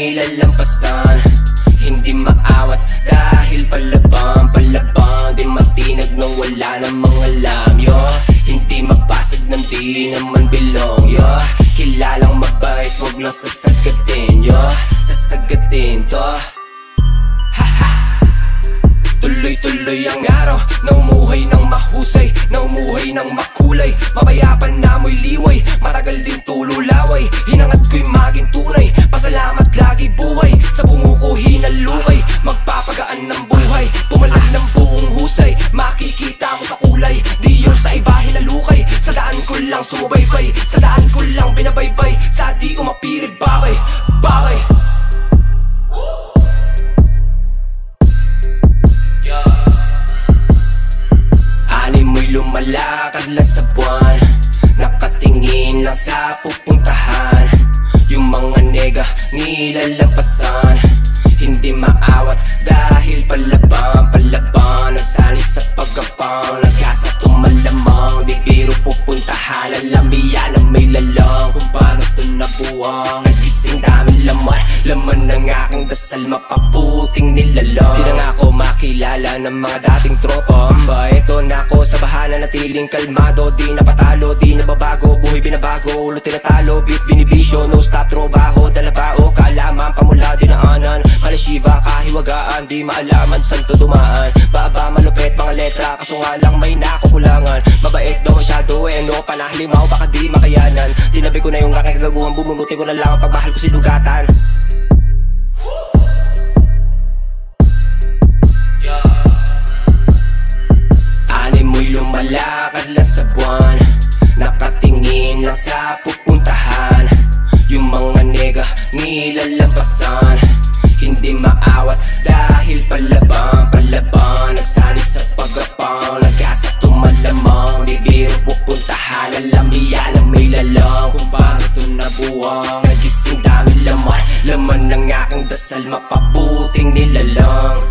nilalampasan. Hindi maawat dahil palabang di matinag nang wala namang alam, yo. Hindi mabasag ng di naman bilong, yo. Kilalang mabait, wag lang sasagatin, yo. Sasagatin to. Tuloy-tuloy ang araw, naumuhay ng mahusay, naumuhay ng makulay. Mapayapan na mo'y liway, matagal din tululaway. Hinangat ko'y maging tunay, pasalamat lagi buhay. Sa bungo ko hinalukay, magpapagaan ng buhay. Pumalag ng buong husay, makikita mo sa kulay. Di yung sa iba hinalukay, sa daan ko lang sumubaybay. Sa daan ko lang binabaybay, sa di umapirid babay, babay. Lumalakad lang sa buwan, nakatingin lang sa pupuntahan. Yung mga nega nilalampasan, hindi maawat dahil palabang nagsali sa pagkapang, nagkasa tumalamang. Di biro pupuntahan, alamiyan na may lalang. Kung paano to nabuwang, nagising dami laman, laman ng aking dasal, mapaputing nilalang. Di na nga ako makilala ng mga dating tropa, ito na ako sa bahala, natiling kalmado. Di na patalo, di na babago, buhay binabago, ulo tinatalo, beat binibisyo, no stop, trobaho, dalabao, kaalaman, pamula dinaanan, malashiva, kahiwagaan, di maalaman saan to dumaan. Baba, malupit, mga letra, kaso nga lang may nakukulangan. Mabait daw masyado, no, panahalimaw, baka di makayanan. Tinabi ko na yung aking kagaguhan, bumunuti ko na lang ang pagmahal ko sinugatan. Lumalakad lang sa buwan, nakatingin lang sa pupuntahan. Yung mga nega nilalampasan, hindi maawat dahil palabang nagsali sa pagkapang, nagkasa tumalamang. Di biro pupuntahan, alamiyan na may lalang. Kung paano to nabuwang, nagising dami laman, laman ng aking dasal, mapabuting nilalang.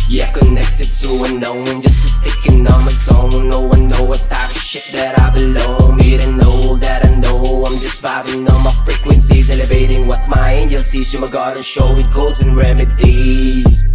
Yeah, connected to unknown, just a sticking on my zone. No one know what type of shit that I belong. Me to know that I know, I'm just vibing on my frequencies, elevating what my angel sees. You my garden show with golden remedies.